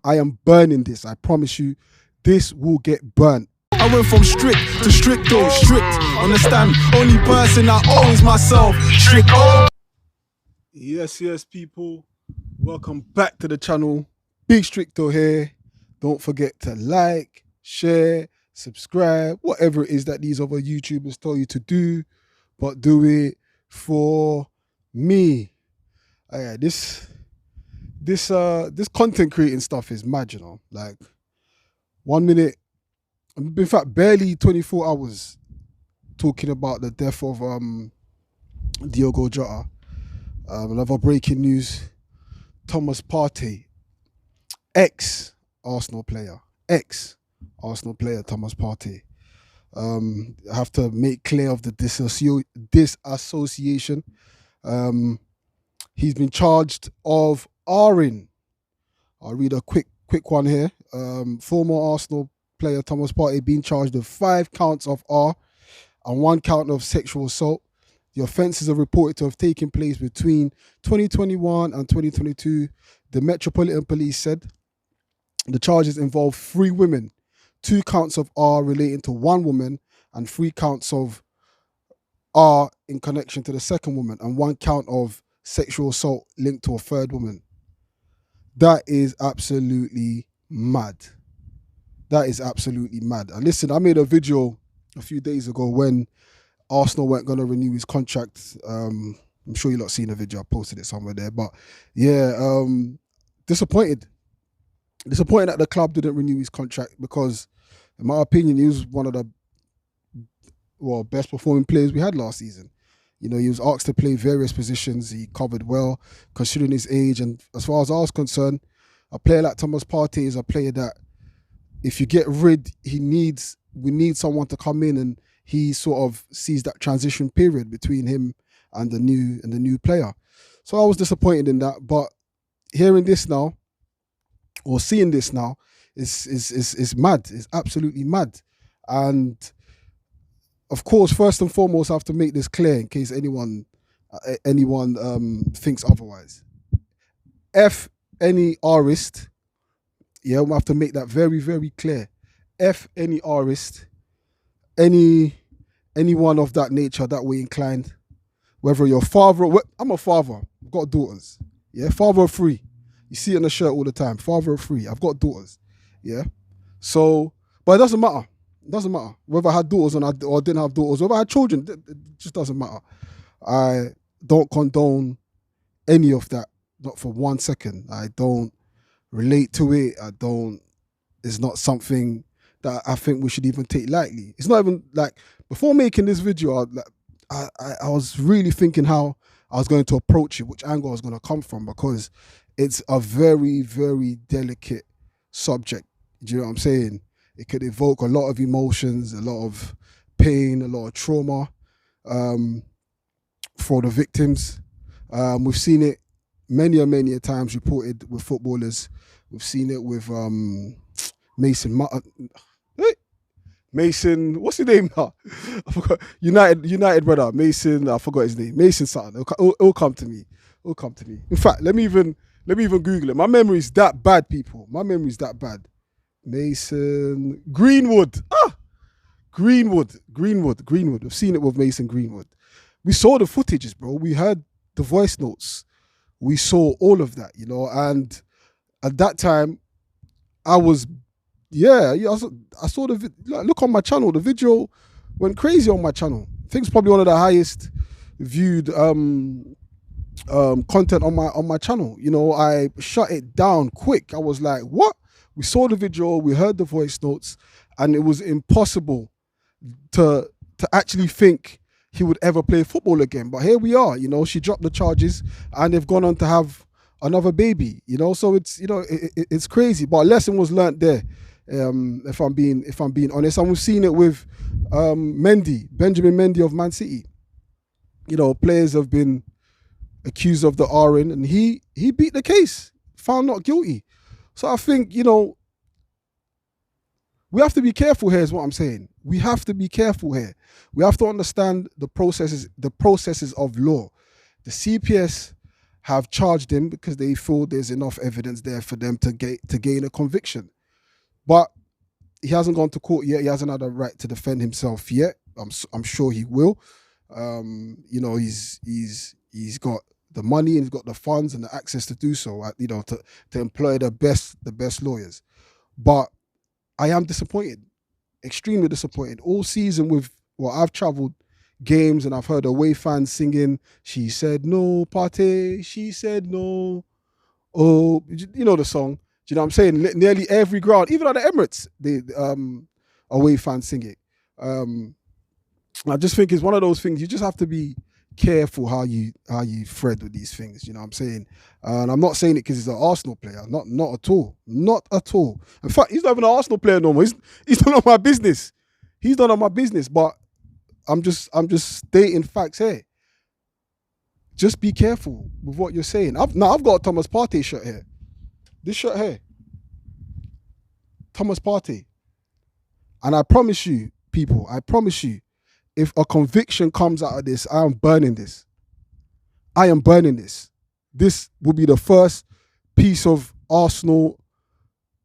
I am burning this. I promise you, this will get burnt. I went from strict to strict, though strict. Understand? Only person I owe is myself. Strict. Oh. Yes, people. Welcome back to the channel. Big Stricto here. Don't forget to like, share, subscribe, whatever it is that these other YouTubers tell you to do, but do it for me. This content creating stuff is mad, you know. Like 1 minute, in fact, barely 24 hours talking about the death of Diogo Jota. Another breaking news: Thomas Partey, ex-Arsenal player, Thomas Partey. I have to make clear of the disassociation. He's been charged of R-ing. I'll read a quick one here. Former Arsenal player Thomas Partey being charged with 5 counts of R and 1 count of sexual assault. The offences are reported to have taken place between 2021 and 2022. The Metropolitan Police said the charges involve 3 women, 2 counts of R relating to 1 woman, and 3 counts of R in connection to the second woman, and 1 count of sexual assault linked to a 3rd woman. That is absolutely mad. That is absolutely mad. And listen, I made a video a few days ago when Arsenal weren't going to renew his contract. I'm sure you've not seen the video. I posted it somewhere there. But yeah, disappointed. Disappointed that the club didn't renew his contract because, in my opinion, he was one of the best performing players we had last season. You know, he was asked to play various positions. He covered well, considering his age. And as far as I was concerned, a player like Thomas Partey is a player that, if you get rid, we need someone to come in, and he sort of sees that transition period between him and the new player. So I was disappointed in that. But hearing this now, or seeing this now, is mad. It's absolutely mad. And of course, first and foremost, I have to make this clear in case anyone thinks otherwise. F any artist. Yeah, we have to make that very, very clear. F any artist, anyone of that nature, that way inclined. Whether you're father, I'm a father. I've got daughters. Yeah, father of 3. You see it on the shirt all the time. Father of 3. I've got daughters. Yeah. So, but it doesn't matter. It doesn't matter whether I had daughters or didn't have daughters, whether I had children. It just doesn't matter. I don't condone any of that, not for 1 second. I don't relate to it. It's not something that I think we should even take lightly. It's not even like, before making this video, I was really thinking how I was going to approach it, which angle I was going to come from, because it's a very, very delicate subject. Do you know what I'm saying? It could evoke a lot of emotions, a lot of pain, a lot of trauma for the victims. We've seen it many a times reported with footballers. We've seen it with Mason, what's his name now? I forgot. United brother, Mason, I forgot his name. Mason something. It'll come to me. It'll come to me. In fact, let me even Google it. My memory's that bad, people. My memory's that bad. Mason Greenwood. Greenwood. We've seen it with Mason Greenwood. We saw the footages, bro. We heard the voice notes. We saw all of that, you know. And at that time, I saw the look on my channel. The video went crazy on my channel. I think it's probably one of the highest viewed content on my channel. You know, I shut it down quick. I was like, what? We saw the video, we heard the voice notes, and it was impossible to actually think he would ever play football again. But here we are, you know, she dropped the charges and they've gone on to have another baby, you know. So it's, you know, it's crazy. But a lesson was learnt there, if I'm being honest. And we've seen it with Benjamin Mendy of Man City. You know, players have been accused of the R-ing, and he beat the case, found not guilty. So I think, you know, we have to be careful here is what I'm saying. We have to be careful here. We have to understand the processes of law. The CPS have charged him because they feel there's enough evidence there for them to gain a conviction. But he hasn't gone to court yet. He hasn't had a right to defend himself yet. I'm sure he will. He's got the money and he's got the funds and the access to do so. To employ the best lawyers. But I am disappointed, extremely disappointed. All season I've travelled games and I've heard away fans singing, "She said no, Partey, she said no." Oh, you know the song. Do you know what I'm saying? Nearly every ground, even at the Emirates, the away fans sing it. I just think it's one of those things you just have to be careful how you thread with these things. You know what I'm saying? And I'm not saying it because he's an Arsenal player. Not at all. Not at all. In fact, he's not even an Arsenal player no more. He's not on my business. He's not on my business. But I'm just stating facts here. Just be careful with what you're saying. I've got a Thomas Partey shirt here. This shirt here. Thomas Partey. And I promise you, people, if a conviction comes out of this, I am burning this. I am burning this. This will be the first piece of Arsenal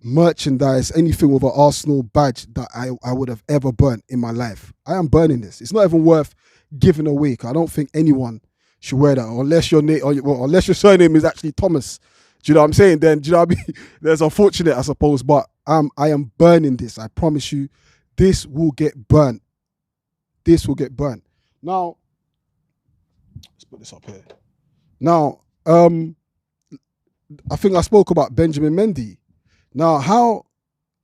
merchandise, anything with an Arsenal badge that I would have ever burnt in my life. I am burning this. It's not even worth giving away. I don't think anyone should wear that unless unless your surname is actually Thomas. Do you know what I'm saying? Then, do you know what I mean? That's unfortunate, I suppose. But I am burning this. I promise you, this will get burnt. This will get burnt. Now, let's put this up here. Now, I think I spoke about Benjamin Mendy. Now, how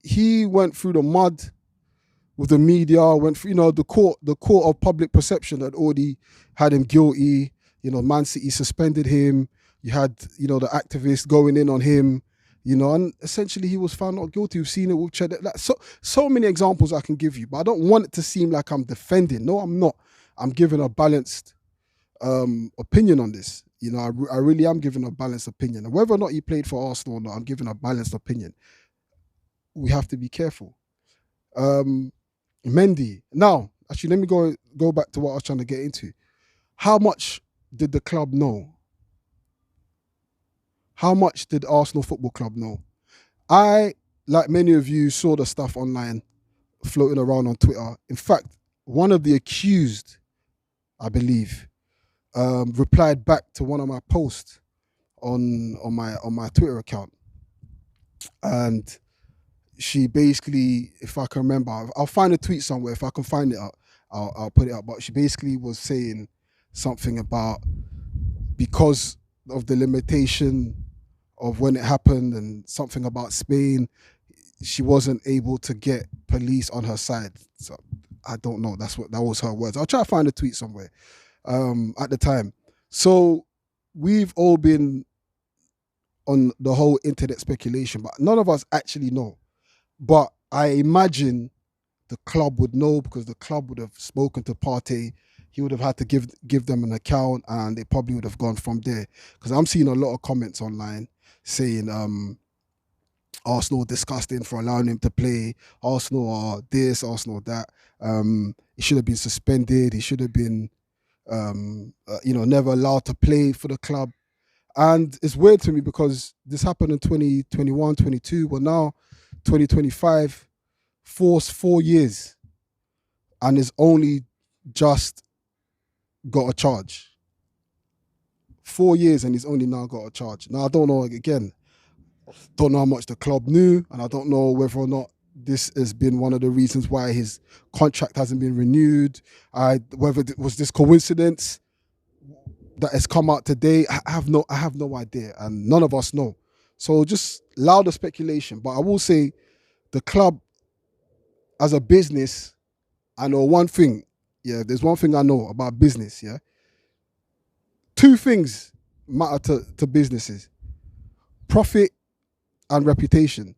he went through the mud with the media, went through, the court of public perception had already had him guilty. Man City suspended him. You had, the activists going in on him, and essentially he was found not guilty. We've seen it with Cheddar. Like, so many examples I can give you, but I don't want it to seem like I'm defending. No, I'm not. I'm giving a balanced opinion on this. I really am giving a balanced opinion. And whether or not he played for Arsenal or not, I'm giving a balanced opinion. We have to be careful. Mendy. Now, actually, let me go back to what I was trying to get into. How much did the club know? How much did Arsenal Football Club know? I, like many of you, saw the stuff online floating around on Twitter. In fact, one of the accused, I believe, replied back to one of my posts on my Twitter account, and she basically, if I can remember, I'll find a tweet somewhere. If I can find it out, I'll put it up. But she basically was saying something about because of the limitation of when it happened and something about Spain, she wasn't able to get police on her side. So I don't know. That was her words. I'll try to find a tweet somewhere at the time. So we've all been on the whole internet speculation, but none of us actually know. But I imagine the club would know because the club would have spoken to Partey. He would have had to give them an account, and they probably would have gone from there. Because I'm seeing a lot of comments online saying Arsenal disgusting for allowing him to play. Arsenal are this, Arsenal that. He should have been suspended. He should have been, never allowed to play for the club. And it's weird to me because this happened in 2021, 22. Well, now 2025, 4 years, and is only just got a charge. 4 years and he's only now got a charge. Now, I don't know, again, don't know how much the club knew, and I don't know whether or not this has been one of the reasons why his contract hasn't been renewed. Whether it was this coincidence that has come out today, I have no idea, and none of us know. So just allow the speculation. But I will say the club as a business, I know one thing. Yeah, there's one thing I know about business, yeah. 2 things matter to businesses: profit and reputation.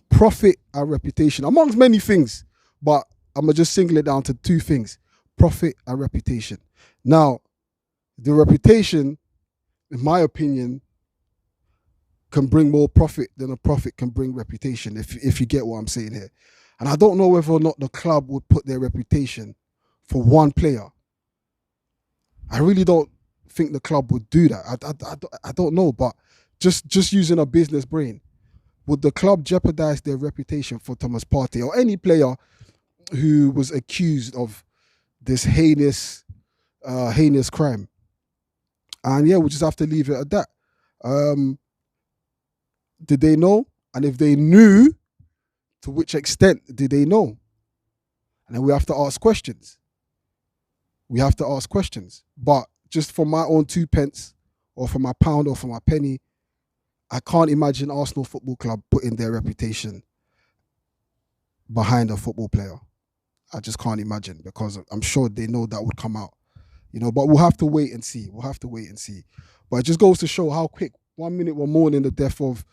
Profit and reputation, amongst many things, but I'm going to just single it down to 2 things: profit and reputation. Now, the reputation, in my opinion, can bring more profit than a profit can bring reputation, if you get what I'm saying here. And I don't know whether or not the club would put their reputation for one player. I really don't think the club would do that. I don't know, but just using a business brain, would the club jeopardize their reputation for Thomas Partey or any player who was accused of this heinous crime? And yeah, we'll just have to leave it at that. Did they know? And if they knew, to which extent did they know? And then we have to ask questions. But just for my own 2 pence, or for my pound, or for my penny, I can't imagine Arsenal Football Club putting their reputation behind a football player. I just can't imagine, because I'm sure they know that would come out. But we'll have to wait and see. But it just goes to show how quick. 1 minute we're mourning the death of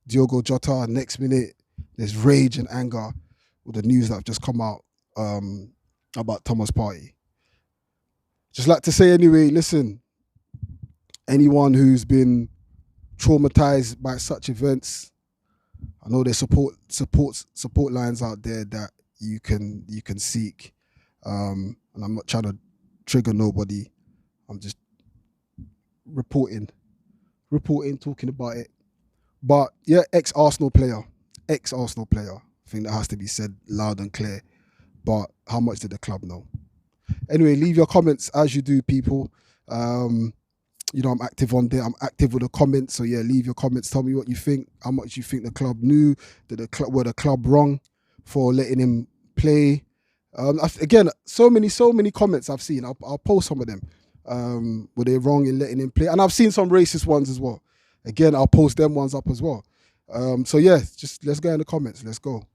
Diogo Jota. Next minute there's rage and anger with the news that have just come out about Thomas Partey. Just like to say anyway, listen, anyone who's been traumatized by such events, I know there's support lines out there that you can seek. And I'm not trying to trigger nobody. I'm just reporting, talking about it. But yeah, ex-Arsenal player. I think that has to be said loud and clear. But how much did the club know? Anyway, leave your comments as you do, people. I'm active on there. I'm active with the comments. So yeah, leave your comments. Tell me what you think. How much you think the club knew? Were the club wrong for letting him play? Again, so many comments I've seen. I'll post some of them. Were they wrong in letting him play? And I've seen some racist ones as well. Again, I'll post them ones up as well. So yeah, just let's go in the comments. Let's go.